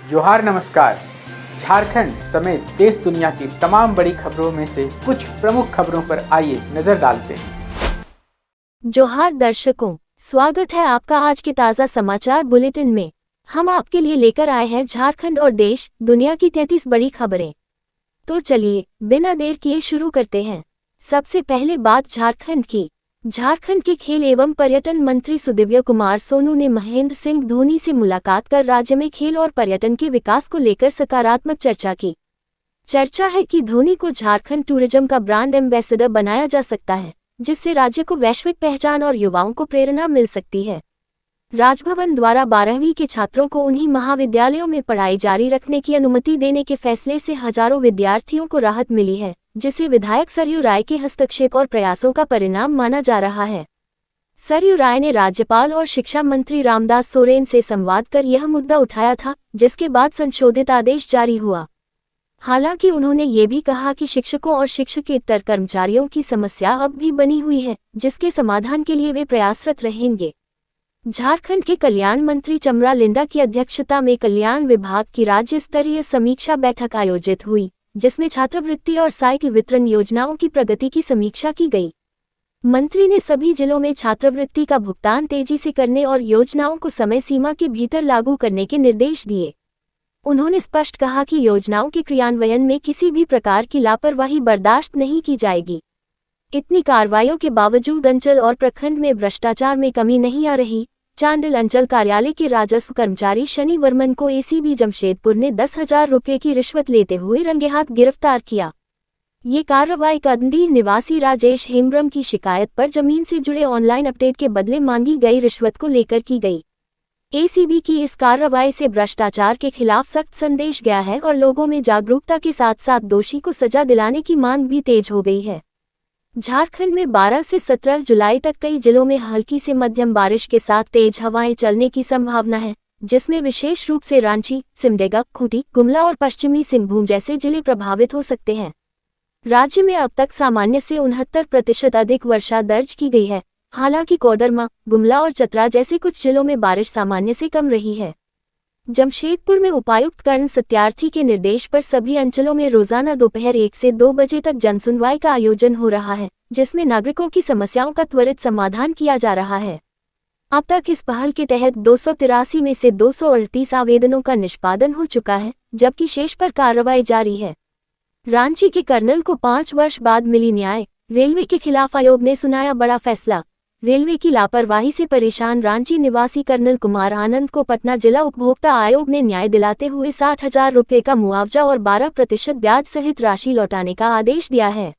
जोहार नमस्कार। झारखंड समेत देश दुनिया की तमाम बड़ी खबरों में से कुछ प्रमुख खबरों पर आइए नजर डालते हैं। जोहार दर्शकों, स्वागत है आपका आज के ताज़ा समाचार बुलेटिन में। हम आपके लिए लेकर आए हैं झारखंड और देश दुनिया की 33 बड़ी खबरें। तो चलिए बिना देर किए शुरू करते हैं। सबसे पहले बात झारखंड की। झारखंड के खेल एवं पर्यटन मंत्री सुदिव्य कुमार सोनू ने महेंद्र सिंह धोनी से मुलाकात कर राज्य में खेल और पर्यटन के विकास को लेकर सकारात्मक चर्चा की। चर्चा है कि धोनी को झारखंड टूरिज्म का ब्रांड एम्बेसडर बनाया जा सकता है, जिससे राज्य को वैश्विक पहचान और युवाओं को प्रेरणा मिल सकती है। राजभवन द्वारा 12वीं के छात्रों को उन्हीं महाविद्यालयों में पढ़ाई जारी रखने की अनुमति देने के फैसले से हजारों विद्यार्थियों को राहत मिली है, जिसे विधायक सरयू राय के हस्तक्षेप और प्रयासों का परिणाम माना जा रहा है। सरयू राय ने राज्यपाल और शिक्षा मंत्री रामदास सोरेन से संवाद कर यह मुद्दा उठाया था, जिसके बाद संशोधित आदेश जारी हुआ। हालांकि उन्होंने ये भी कहा कि शिक्षकों और शिक्षकेतर कर्मचारियों की समस्या अब भी बनी हुई है, जिसके समाधान के लिए वे प्रयासरत रहेंगे। झारखंड के कल्याण मंत्री चमरा लिंडा की अध्यक्षता में कल्याण विभाग की राज्य स्तरीय समीक्षा बैठक आयोजित हुई, जिसमें छात्रवृत्ति और साइकिल वितरण योजनाओं की प्रगति की समीक्षा की गई। मंत्री ने सभी जिलों में छात्रवृत्ति का भुगतान तेजी से करने और योजनाओं को समय सीमा के भीतर लागू करने के निर्देश दिए। उन्होंने स्पष्ट कहा कि योजनाओं के क्रियान्वयन में किसी भी प्रकार की लापरवाही बर्दाश्त नहीं की जाएगी। इतनी कार्रवाइयों के बावजूद अंचल और प्रखंड में भ्रष्टाचार में कमी नहीं आ रही। चांडिल अंचल कार्यालय के राजस्व कर्मचारी शनि वर्मन को एसीबी जमशेदपुर ने 10,000 रुपये की रिश्वत लेते हुए रंगेहाथ गिरफ्तार किया। ये कार्रवाई कंदील निवासी राजेश हेम्ब्रम की शिकायत पर जमीन से जुड़े ऑनलाइन अपडेट के बदले मांगी गई रिश्वत को लेकर की गई। एसीबी की इस कार्रवाई से भ्रष्टाचार के खिलाफ सख्त संदेश गया है और लोगों में जागरूकता के साथ साथ दोषी को सजा दिलाने की मांग भी तेज हो गई है। झारखंड में 12 से 17 जुलाई तक कई जिलों में हल्की से मध्यम बारिश के साथ तेज हवाएं चलने की संभावना है, जिसमें विशेष रूप से रांची, सिमडेगा, खूंटी, गुमला और पश्चिमी सिंहभूम जैसे जिले प्रभावित हो सकते हैं। राज्य में अब तक सामान्य से 69% अधिक वर्षा दर्ज की गई है। हालांकि कोडरमा, गुमला और चतरा जैसे कुछ जिलों में बारिश सामान्य से कम रही है। जमशेदपुर में उपायुक्त कर्ण सत्यार्थी के निर्देश पर सभी अंचलों में रोजाना दोपहर 1 से 2 बजे तक जनसुनवाई का आयोजन हो रहा है, जिसमें नागरिकों की समस्याओं का त्वरित समाधान किया जा रहा है। अब तक इस पहल के तहत 283 में से 238 आवेदनों का निष्पादन हो चुका है, जबकि शेष पर कार्रवाई जारी है। रांची के कर्नल को 5 वर्ष बाद मिली न्याय। रेलवे के खिलाफ आयोग ने सुनाया बड़ा फैसला। रेलवे की लापरवाही से परेशान रांची निवासी कर्नल कुमार आनंद को पटना जिला उपभोक्ता आयोग ने न्याय दिलाते हुए 60,000 रुपये का मुआवजा और 12% ब्याज सहित राशि लौटाने का आदेश दिया है।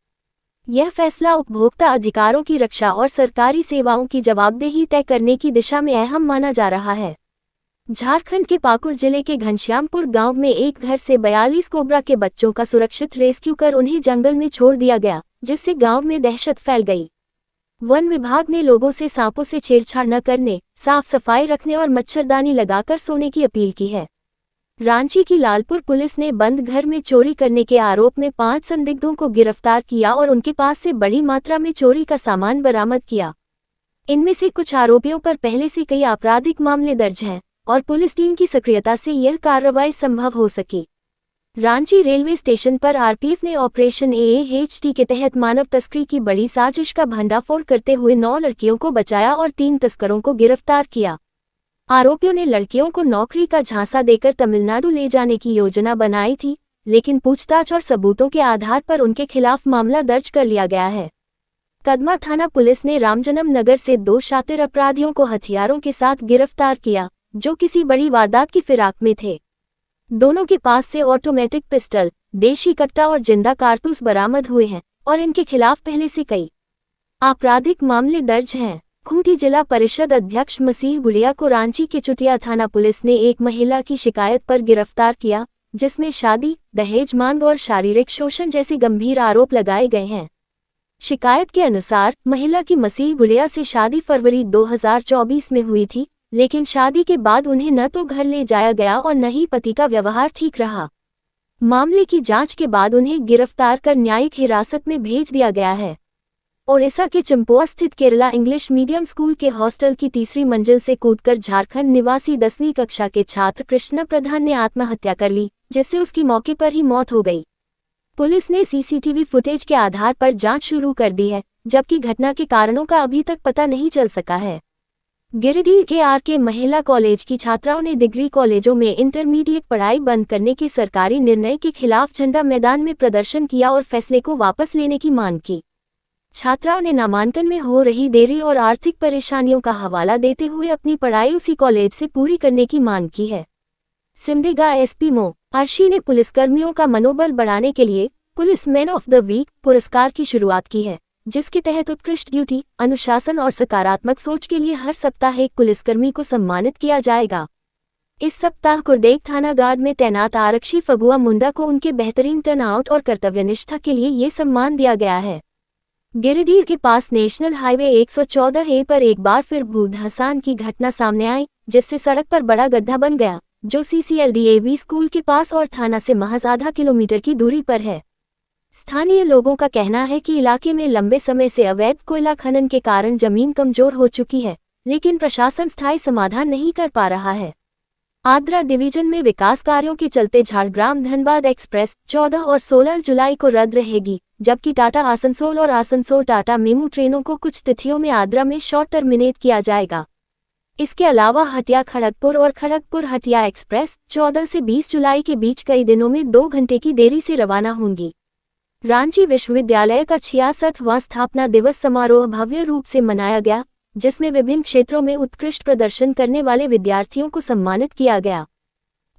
यह फैसला उपभोक्ता अधिकारों की रक्षा और सरकारी सेवाओं की जवाबदेही तय करने की दिशा में अहम माना जा रहा है। झारखंड के पाकुड़ जिले के घनश्यामपुर गांव में एक घर से 42 कोबरा के बच्चों का सुरक्षित रेस्क्यू कर उन्हें जंगल में छोड़ दिया गया, जिससे गांव में दहशत फैल गई। वन विभाग ने लोगों से सांपों से छेड़छाड़ न करने, साफ सफाई रखने और मच्छरदानी लगाकर सोने की अपील की है। रांची की लालपुर पुलिस ने बंद घर में चोरी करने के आरोप में 5 संदिग्धों को गिरफ्तार किया और उनके पास से बड़ी मात्रा में चोरी का सामान बरामद किया। इनमें से कुछ आरोपियों पर पहले से कई आपराधिक मामले दर्ज हैं और पुलिस टीम की सक्रियता से यह कार्रवाई संभव हो सकी। रांची रेलवे स्टेशन पर आरपीएफ ने ऑपरेशन AAHT के तहत मानव तस्करी की बड़ी साजिश का भंडाफोड़ करते हुए 9 लड़कियों को बचाया और 3 तस्करों को गिरफ्तार किया। आरोपियों ने लड़कियों को नौकरी का झांसा देकर तमिलनाडु ले जाने की योजना बनाई थी, लेकिन पूछताछ और सबूतों के आधार पर उनके खिलाफ मामला दर्ज कर लिया गया है। कदमा थाना पुलिस ने रामजन्म नगर से 2 शातिर अपराधियों को हथियारों के साथ गिरफ्तार किया, जो किसी बड़ी वारदात की फिराक में थे। दोनों के पास से ऑटोमेटिक पिस्टल, देशी कट्टा और जिंदा कारतूस बरामद हुए हैं और इनके खिलाफ पहले से कई आपराधिक मामले दर्ज हैं। खूंटी जिला परिषद अध्यक्ष मसीह बुढ़िया को रांची के चुटिया थाना पुलिस ने एक महिला की शिकायत पर गिरफ्तार किया, जिसमें शादी, दहेज मांग और शारीरिक शोषण जैसे गंभीर आरोप लगाए गए हैं। शिकायत के अनुसार महिला की मसीह बुढ़िया से शादी फरवरी 2024 में हुई थी, लेकिन शादी के बाद उन्हें न तो घर ले जाया गया और न ही पति का व्यवहार ठीक रहा। मामले की जांच के बाद उन्हें गिरफ्तार कर न्यायिक हिरासत में भेज दिया गया है। ओडिशा के चंपोआ स्थित केरला इंग्लिश मीडियम स्कूल के हॉस्टल की तीसरी मंजिल से कूदकर झारखंड निवासी 10वीं कक्षा के छात्र कृष्ण प्रधान ने आत्महत्या कर ली, जिससे उसकी मौके पर ही मौत हो गई। पुलिस ने सीसीटीवी फुटेज के आधार पर जांच शुरू कर दी है, जबकि घटना के कारणों का अभी तक पता नहीं चल सका है। गिरिडीह के आरके महिला कॉलेज की छात्राओं ने डिग्री कॉलेजों में इंटरमीडिएट पढ़ाई बंद करने के सरकारी निर्णय के खिलाफ झंडा मैदान में प्रदर्शन किया और फैसले को वापस लेने की मांग की। छात्राओं ने नामांकन में हो रही देरी और आर्थिक परेशानियों का हवाला देते हुए अपनी पढ़ाई उसी कॉलेज से पूरी करने की मांग की है। सिमडेगा एसपी मो अर्शी ने पुलिसकर्मियों का मनोबल बढ़ाने के लिए police man of the week पुरस्कार की शुरुआत की है, जिसके तहत उत्कृष्ट ड्यूटी, अनुशासन और सकारात्मक सोच के लिए हर सप्ताह एक पुलिसकर्मी को सम्मानित किया जाएगा। इस सप्ताह कुरडेग थाना गार्ड में तैनात आरक्षी फगुआ मुंडा को उनके बेहतरीन टर्नआउट और कर्तव्यनिष्ठा के लिए ये सम्मान दिया गया है। गिरिडीह के पास नेशनल हाईवे 114A पर एक बार फिर भूधंसान की घटना सामने आई, जिससे सड़क पर बड़ा गड्ढा बन गया, जो CCLDAV स्कूल के पास और थाना से महज आधा किलोमीटर की दूरी पर है। स्थानीय लोगों का कहना है कि इलाके में लंबे समय से अवैध कोयला खनन के कारण जमीन कमजोर हो चुकी है, लेकिन प्रशासन स्थायी समाधान नहीं कर पा रहा है। आद्रा डिवीजन में विकास कार्यों के चलते झारग्राम धनबाद एक्सप्रेस 14 और 16 जुलाई को रद्द रहेगी, जबकि टाटा आसनसोल और आसनसोल टाटा मेमू ट्रेनों को कुछ तिथियों में आद्रा में शॉर्ट टर्मिनेट किया जाएगा। इसके अलावा हटिया खड़गपुर और खड़गपुर हटिया एक्सप्रेस 14 से 20 जुलाई के बीच कई दिनों में 2 घंटे की देरी से रवाना होंगी। रांची विश्वविद्यालय का 66वां स्थापना दिवस समारोह भव्य रूप से मनाया गया, जिसमें विभिन्न क्षेत्रों में उत्कृष्ट प्रदर्शन करने वाले विद्यार्थियों को सम्मानित किया गया।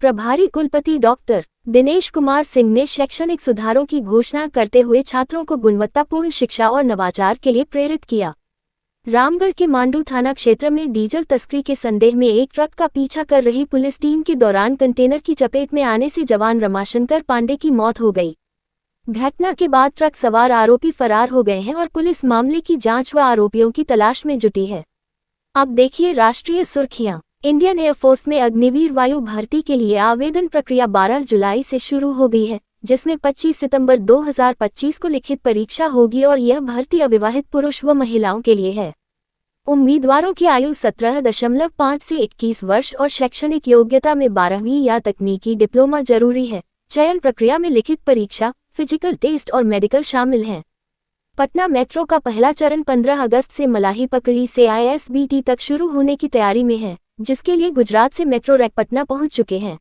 प्रभारी कुलपति डॉक्टर दिनेश कुमार सिंह ने शैक्षणिक सुधारों की घोषणा करते हुए छात्रों को गुणवत्तापूर्ण शिक्षा और नवाचार के लिए प्रेरित किया। रामगढ़ के मांडू थाना क्षेत्र में डीजल तस्करी के संदेह में एक ट्रक का पीछा कर रही पुलिस टीम के दौरान कंटेनर की चपेट में आने से जवान रमाशंकर पांडे की मौत हो गई। घटना के बाद ट्रक सवार आरोपी फरार हो गए हैं और पुलिस मामले की जांच व आरोपियों की तलाश में जुटी है। अब देखिए राष्ट्रीय सुर्खियां। इंडियन एयरफोर्स में अग्निवीर वायु भर्ती के लिए आवेदन प्रक्रिया 12 जुलाई से शुरू हो गई है, जिसमें 25 सितंबर 2025 को लिखित परीक्षा होगी और यह भर्ती अविवाहित पुरुष व महिलाओं के लिए है। उम्मीदवारों की आयु 17.5 से 21 वर्ष और शैक्षणिक योग्यता में 12वीं या तकनीकी डिप्लोमा जरूरी है। चयन प्रक्रिया में लिखित परीक्षा, फिजिकल टेस्ट और मेडिकल शामिल हैं। पटना मेट्रो का पहला चरण 15 अगस्त से मलाही पकड़ी से ISBT तक शुरू होने की तैयारी में है, जिसके लिए गुजरात से मेट्रो रैक पटना पहुंच चुके हैं।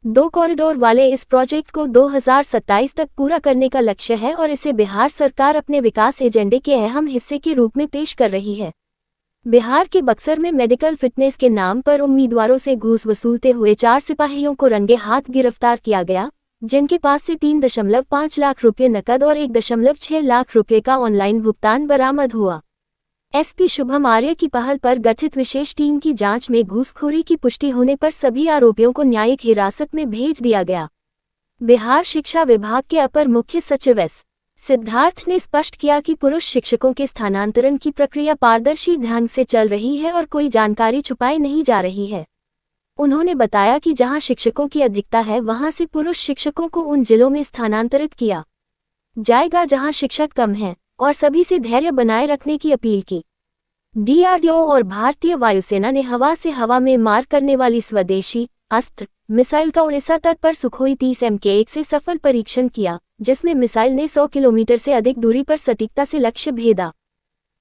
2 कॉरिडोर वाले इस प्रोजेक्ट को 2027 तक पूरा करने का लक्ष्य है और इसे बिहार सरकार अपने विकास एजेंडे के अहम हिस्से के रूप में पेश कर रही है। बिहार के बक्सर में मेडिकल फिटनेस के नाम पर उम्मीदवारों से घूस वसूलते हुए 4 सिपाहियों को रंगे हाथ गिरफ्तार किया गया, जिनके पास से 3.5 लाख रुपये नकद और 1.6 लाख रुपये का ऑनलाइन भुगतान बरामद हुआ। एसपी शुभम आर्य की पहल पर गठित विशेष टीम की जांच में घूसखोरी की पुष्टि होने पर सभी आरोपियों को न्यायिक हिरासत में भेज दिया गया। बिहार शिक्षा विभाग के अपर मुख्य सचिव एस सिद्धार्थ ने स्पष्ट किया कि पुरुष शिक्षकों के स्थानांतरण की प्रक्रिया पारदर्शी ढंग से चल रही है और कोई जानकारी छुपाई नहीं जा रही है। उन्होंने बताया कि जहां शिक्षकों की अधिकता है वहां से पुरुष शिक्षकों को उन जिलों में स्थानांतरित किया जाएगा जहां शिक्षक कम हैं और सभी से धैर्य बनाए रखने की अपील की। DRDO और भारतीय वायुसेना ने हवा से हवा में मार करने वाली स्वदेशी अस्त्र मिसाइल का उड़ीसा तट पर सुखोई 30 MK1 से सफल परीक्षण किया, जिसमें मिसाइल ने 100 किलोमीटर से अधिक दूरी पर सटीकता से लक्ष्य भेदा।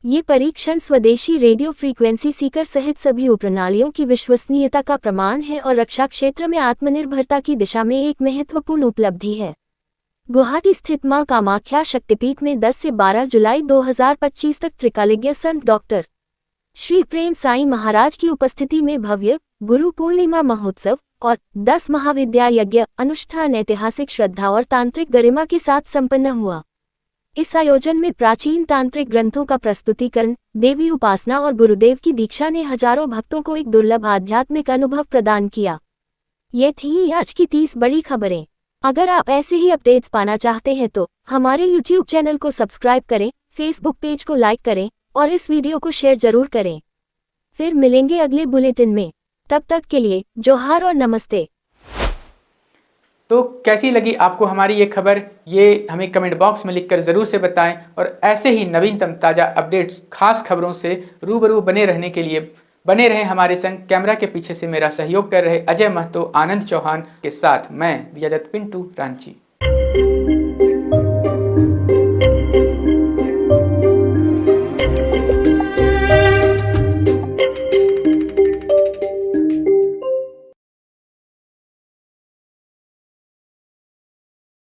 ये परीक्षण स्वदेशी रेडियो फ्रीक्वेंसी सीकर सहित सभी उपप्रणालियों की विश्वसनीयता का प्रमाण है और रक्षा क्षेत्र में आत्मनिर्भरता की दिशा में एक महत्वपूर्ण उपलब्धि है। गुवाहाटी स्थित मां कामाख्या शक्तिपीठ में 10 से 12 जुलाई 2025 तक त्रिकालिज्ञ संत डॉक्टर श्री प्रेम साई महाराज की उपस्थिति में भव्य गुरु पूर्णिमा महोत्सव और 10 महाविद्या यज्ञ अनुष्ठान ऐतिहासिक श्रद्धा और तांत्रिक गरिमा के साथ संपन्न हुआ। इस आयोजन में प्राचीन तांत्रिक ग्रंथों का प्रस्तुतिकरण, देवी उपासना और गुरुदेव की दीक्षा ने हजारों भक्तों को एक दुर्लभ आध्यात्मिक अनुभव प्रदान किया। ये थी आज की 30 बड़ी खबरें। अगर आप ऐसे ही अपडेट्स पाना चाहते हैं तो हमारे YouTube चैनल को सब्सक्राइब करें, Facebook पेज को लाइक करें और इस वीडियो को शेयर जरूर करें। फिर मिलेंगे अगले बुलेटिन में, तब तक के लिए जोहार और नमस्ते। तो कैसी लगी आपको हमारी ये खबर, ये हमें कमेंट बॉक्स में लिखकर ज़रूर से बताएं। और ऐसे ही नवीनतम ताज़ा अपडेट्स, खास खबरों से रूबरू बने रहने के लिए बने रहें हमारे संग। कैमरा के पीछे से मेरा सहयोग कर रहे अजय महतो, आनंद चौहान के साथ मैं विजय दत्त पिंटू, रांची।